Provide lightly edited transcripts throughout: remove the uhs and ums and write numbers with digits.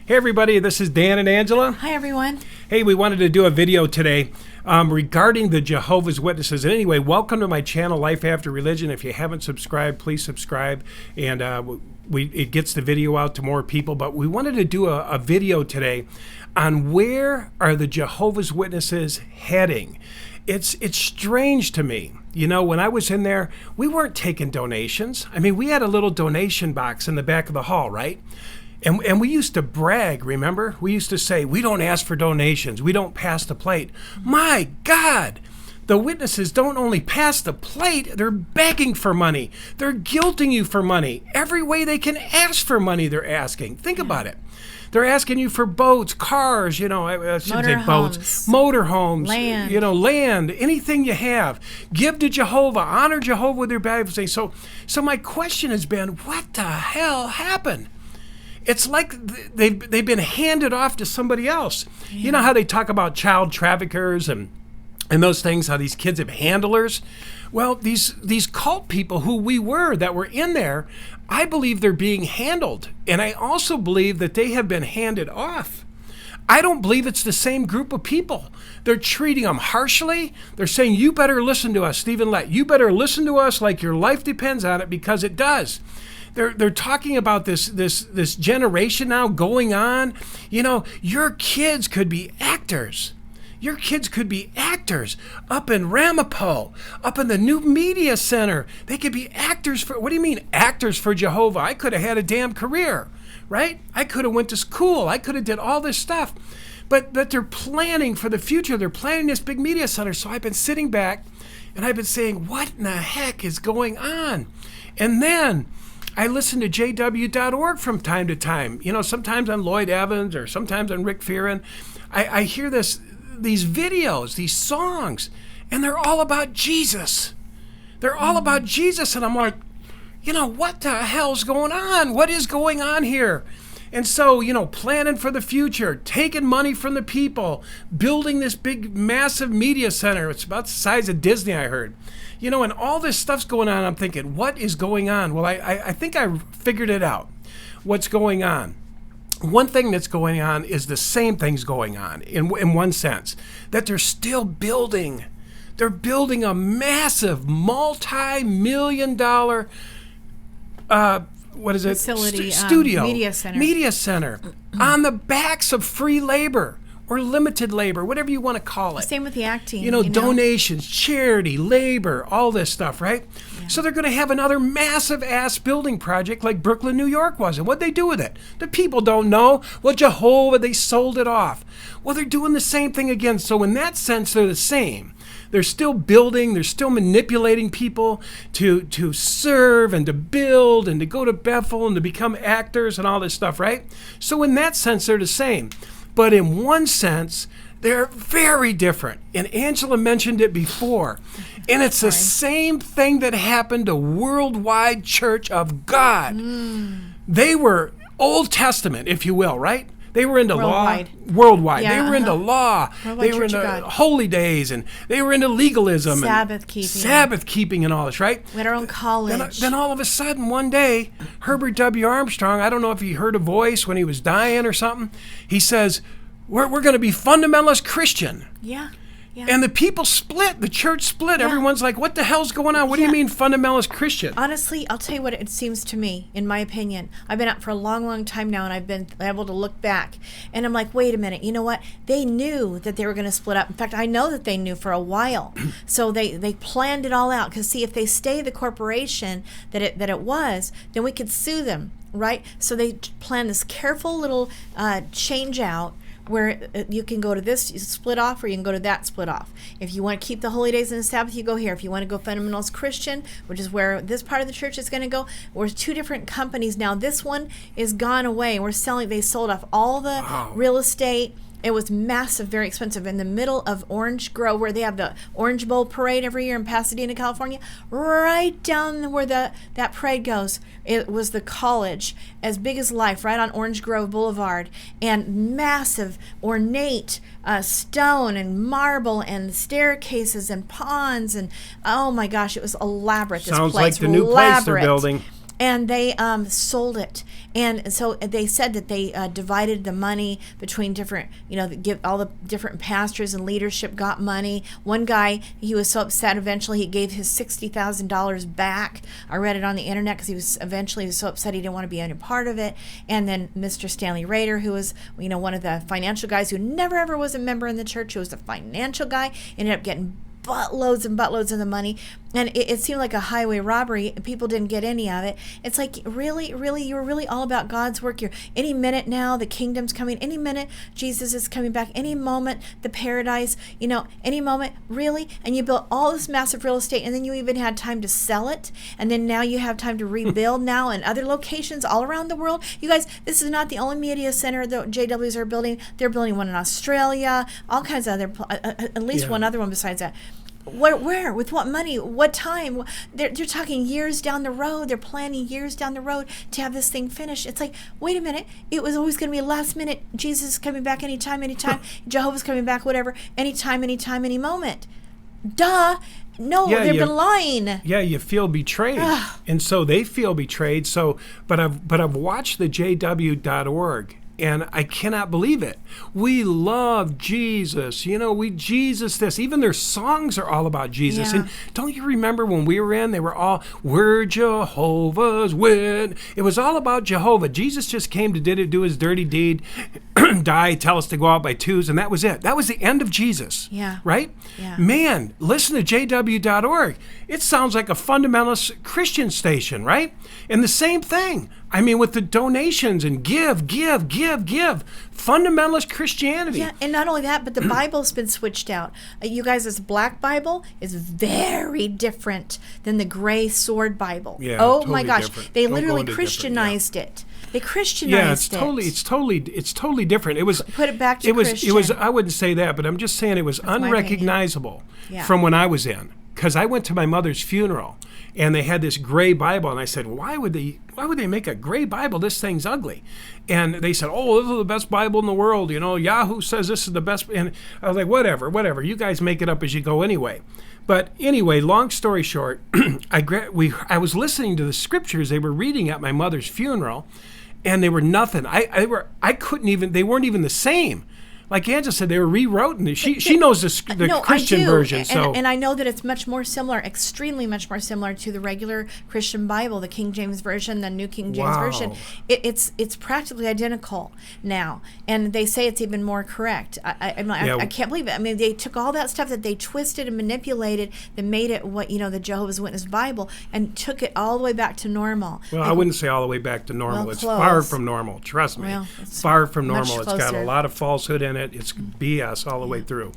Hey everybody, this is Dan and Angela. Hi everyone. Hey, we wanted to do a video today regarding the Jehovah's Witnesses. And anyway, welcome to my channel, Life After Religion. If you haven't subscribed, please subscribe. And it gets the video out to more people. But we wanted to do a video today on where are the Jehovah's Witnesses heading. It's strange to me. You know, when I was in there, we weren't taking donations. I mean, we had a little donation box in the back of the hall, right? And we used to brag, remember? We used to say, we don't ask for donations. We don't pass the plate. My God, the witnesses don't only pass the plate, they're begging for money. They're guilting you for money. Every way they can ask for money, they're asking. Think about it. They're asking you for boats, cars, you know, I shouldn't say boats, motorhomes, land. You know, land, anything you have. Give to Jehovah, honor Jehovah with your baptism. So my question has been, what the hell happened? It's like they've been handed off to somebody else. Yeah. You know how they talk about child traffickers and those things, how these kids have handlers? Well, these cult people who we were that were in there, I believe they're being handled. And I also believe that they have been handed off. I don't believe it's the same group of people. They're treating them harshly. They're saying, you better listen to us, Stephen Lett. You better listen to us like your life depends on it, because it does. They're talking about this generation now going on. You know, your kids could be actors. Your kids could be actors up in Ramapo, up in the new media center. They could be actors for, what do you mean actors for Jehovah? I could have had a damn career, right? I could have went to school. I could have did all this stuff. But they're planning for the future. They're planning this big media center. So I've been sitting back and I've been saying, what in the heck is going on? And then I listen to jw.org from time to time. You know, sometimes on Lloyd Evans or sometimes on Rick Fearon. I hear these videos, these songs, and they're all about Jesus. They're all about Jesus, and I'm like, you know, what the hell's going on? What is going on here? And so, you know, planning for the future, taking money from the people, building this big, massive media center. It's about the size of Disney, I heard. You know, and all this stuff's going on. I'm thinking, what is going on? Well, I think I figured it out. What's going on? One thing that's going on is the same thing's going on in one sense, that they're still building. They're building a massive multi-million-dollar facility, studio, media center on the backs of free labor or limited labor, whatever you want to call it. Same with the acting. You know, donations, charity, labor, all this stuff, right? Yeah. So they're going to have another massive ass building project like Brooklyn, New York was. And what'd they do with it? The people don't know. Well, Jehovah, they sold it off. Well, they're doing the same thing again. So in that sense, they're the same. They're still building, they're still manipulating people to serve and to build and to go to Bethel and to become actors and all this stuff, right? So in that sense, they're the same. But in one sense, they're very different. And Angela mentioned it before. And it's the same thing that happened to Worldwide Church of God. They were Old Testament, if you will, right? They were into Worldwide. Worldwide. Yeah, they were into law. Worldwide they were Church of into God. holy days, and they were into legalism. Sabbath keeping and all this, right? We had our own college. Then all of a sudden, one day, Herbert W. Armstrong, I don't know if he heard a voice when he was dying or something, he says, we're going to be fundamentalist Christian. Yeah. And the people split. The church split. Everyone's like, what the hell's going on? What do you mean fundamentalist Christian? Honestly, I'll tell you what it seems to me, in my opinion. I've been out for a long, long time now, and I've been able to look back. And I'm like, wait a minute. You know what? They knew that they were going to split up. In fact, I know that they knew for a while. So they planned it all out. Because, see, if they stay the corporation that it was, then we could sue them, right? So they planned this careful little change out, where you can go to this split off or you can go to that split off. If you want to keep the holy days and the Sabbath, you go here. If you want to go fundamentalist Christian, which is where this part of the church is going to go, we're two different companies now. This one is gone away. They sold off all the real estate. It was massive, very expensive, in the middle of Orange Grove, where they have the Orange Bowl parade every year in Pasadena, California. Right down where that parade goes, it was the college, as big as life, right on Orange Grove Boulevard, and massive, ornate stone and marble and staircases and ponds, and oh my gosh, it was elaborate. Sounds this place, like the new place they're building. and they sold it. And so they said that they divided the money between different, give all the different pastors and leadership got money. One guy, he was so upset, eventually he gave his $60,000 back. I read it on the internet because he was so upset he didn't want to be any part of it. And then Mr. Stanley Rader, who was, one of the financial guys who never ever was a member in the church, who was a financial guy, ended up getting buttloads and buttloads of the money, and it seemed like a highway robbery. People didn't get any of it. It's like, really, you're really all about God's work. You're any minute now, the kingdom's coming. Any minute, Jesus is coming back. Any moment, the paradise. Any moment, really. And you built all this massive real estate, and then you even had time to sell it, and then now you have time to rebuild now in other locations all around the world. You guys, this is not the only media center the JWs are building. They're building one in Australia, all kinds of other, at least one other one besides that. Where? With what money? What time? They're talking years down the road. They're planning years down the road to have this thing finished. It's like, wait a minute. It was always going to be last minute. Jesus is coming back anytime. Jehovah's coming back, whatever. Anytime, any moment. Duh. No, they've been lying. Yeah, you feel betrayed. And so they feel betrayed. So, but I've watched the JW.org. And I cannot believe it. We love Jesus. We Jesus this. Even their songs are all about Jesus. Yeah. And don't you remember when we were in, they were all, we're Jehovah's witness. It was all about Jehovah. Jesus just came to do his dirty deed, die, tell us to go out by twos, and that was it. That was the end of Jesus. Yeah. Right? Yeah. Man, listen to JW.org. It sounds like a fundamentalist Christian station, right? And the same thing. With the donations and give. Fundamentalist Christianity. Yeah, and not only that, but the Bible's been switched out. You guys, this Black Bible is very different than the gray sword Bible. Yeah, oh totally my gosh, different. they Don't literally go into Christianized it. They Christianized it. It's totally different. It was put it back to Christian. It was. I wouldn't say that, but I'm just saying it was unrecognizable from when I was in. Because I went to my mother's funeral, and they had this gray Bible, and I said, why would they make a gray Bible? This thing's ugly. And they said, this is the best Bible in the world. Yahoo says this is the best. And I was like, whatever. You guys make it up as you go anyway. But anyway, long story short, I was listening to the scriptures they were reading at my mother's funeral, and they were nothing. They weren't even the same. Like Angela said, they were rewritten. She knows the Christian version. And I know that it's much more similar, extremely much more similar to the regular Christian Bible, the King James Version, the New King James Version. It's practically identical now. And they say it's even more correct. I can't believe it. They took all that stuff that they twisted and manipulated and made it what, the Jehovah's Witness Bible, and took it all the way back to normal. Well, I wouldn't say all the way back to normal. Well, it's close. far from normal. Trust me. Well, far from normal. It's got a lot of falsehood in it. It's BS all the way through.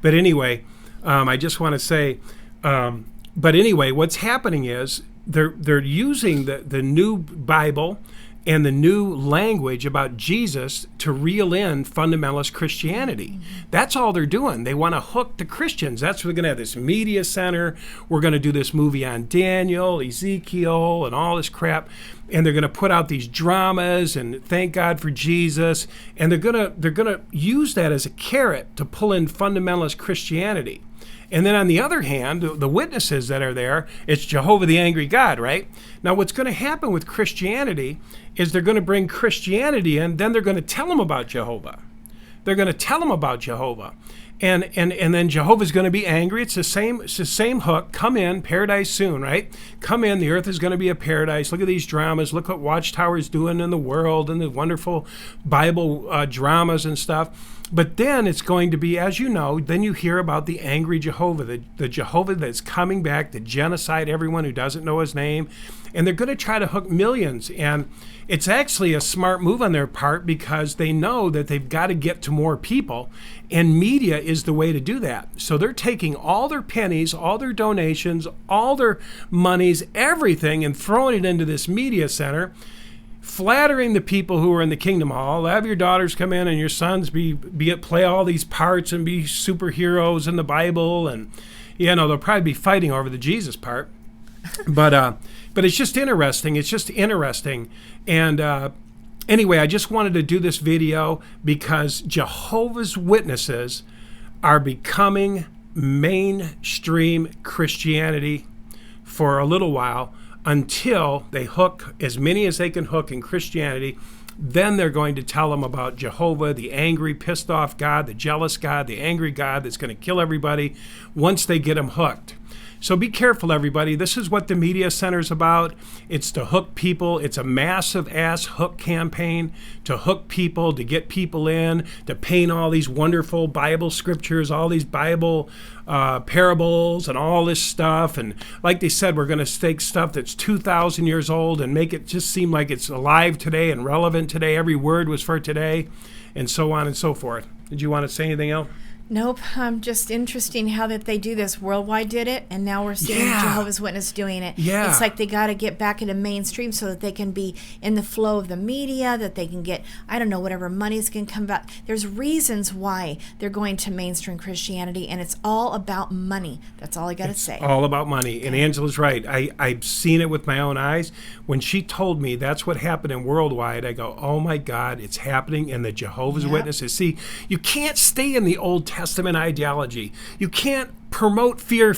But anyway, I just want to say, but anyway, what's happening is they're using the new Bible and the new language about Jesus to reel in fundamentalist Christianity. Mm-hmm. That's all they're doing. They want to hook the Christians. That's why we're going to have this media center. We're going to do this movie on Daniel, Ezekiel, and all this crap. And they're going to put out these dramas and thank God for Jesus. And they're going to use that as a carrot to pull in fundamentalist Christianity. And then on the other hand, the witnesses that are there, it's Jehovah the angry God, right? Now what's going to happen with Christianity is they're going to bring Christianity in, then they're going to tell them about Jehovah. They're going to tell them about Jehovah. And then Jehovah's going to be angry. It's the same hook. Come in, paradise soon, right? Come in, the earth is going to be a paradise. Look at these dramas. Look what Watchtower's doing in the world and the wonderful Bible dramas and stuff. But then it's going to be, as you know, then you hear about the angry Jehovah, the Jehovah that's coming back to genocide everyone who doesn't know his name. And they're going to try to hook millions. And it's actually a smart move on their part because they know that they've got to get to more people. And media is the way to do that. So they're taking all their pennies, all their donations, all their monies, everything, and throwing it into this media center, flattering the people who are in the Kingdom Hall. Have your daughters come in and your sons play all these parts and be superheroes in the Bible, and they'll probably be fighting over the Jesus part. But it's just interesting. And anyway, I just wanted to do this video because Jehovah's Witnesses are becoming mainstream Christianity for a little while. until they hook as many as they can hook in Christianity. Then they're going to tell them about Jehovah, the angry, pissed off God, the jealous God, the angry God that's going to kill everybody once they get them hooked. So be careful, everybody. This is what the media center's about. It's to hook people. It's a massive ass hook campaign to hook people, to get people in, to paint all these wonderful Bible scriptures, all these Bible parables and all this stuff. And like they said, we're going to take stuff that's 2,000 years old and make it just seem like it's alive today and relevant today. Every word was for today, and so on and so forth. Did you want to say anything else? Nope. Just interesting how that they do this. Worldwide did it, and now we're seeing Jehovah's Witness doing it. Yeah. It's like they got to get back into mainstream so that they can be in the flow of the media, that they can get, I don't know, whatever monies can come back. There's reasons why they're going to mainstream Christianity, and it's all about money. That's all I got to say. All about money. And Angela's right. I've seen it with my own eyes. When she told me that's what happened in Worldwide, I go, oh my God, it's happening in the Jehovah's Witnesses. See, you can't stay in the Old Testament ideology. You can't promote fear,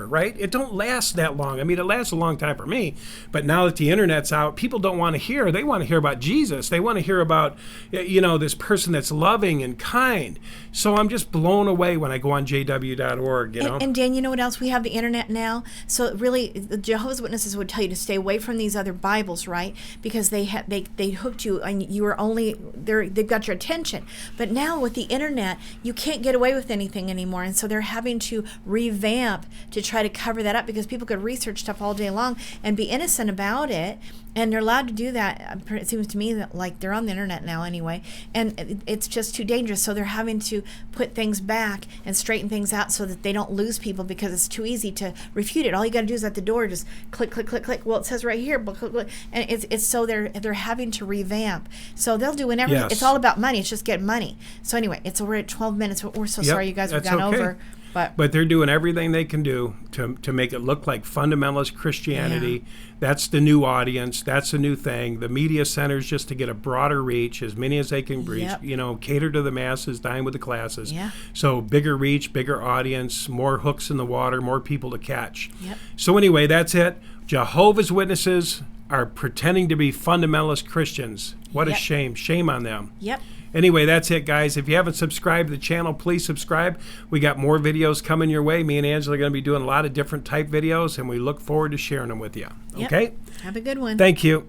right? It don't last that long. I mean, it lasts a long time for me, but now that the internet's out, people don't want to hear. They want to hear about Jesus. They want to hear about, this person that's loving and kind. So I'm just blown away when I go on jw.org, And Dan, you know what else? We have the internet now. So really, the Jehovah's Witnesses would tell you to stay away from these other Bibles, right? Because they hooked you, and you were only they've got your attention. But now with the internet, you can't get away with anything anymore, and so they're having to revamp to try to cover that up, because people could research stuff all day long and be innocent about it, and they're allowed to do that. It seems to me that like they're on the internet now anyway, and it's just too dangerous. So they're having to put things back and straighten things out so that they don't lose people, because it's too easy to refute it. All you got to do is at the door just click. Well, it says right here, click, and it's so they're having to revamp. So they'll do whatever. Yes. It's all about money. It's just getting money. So anyway, we're at 12 minutes. We're so sorry you guys have gone over. But they're doing everything they can do to make it look like fundamentalist Christianity. Yeah. That's the new audience. That's the new thing. The media centers just to get a broader reach, as many as they can reach. Yep. Cater to the masses, dine with the classes. Yeah. So bigger reach, bigger audience, more hooks in the water, more people to catch. Yep. So anyway, that's it. Jehovah's Witnesses are pretending to be fundamentalist Christians. What a shame. Shame on them. Yep. Anyway, that's it, guys. If you haven't subscribed to the channel, please subscribe. We got more videos coming your way. Me and Angela are going to be doing a lot of different type videos, and we look forward to sharing them with you. Yep. Okay? Have a good one. Thank you.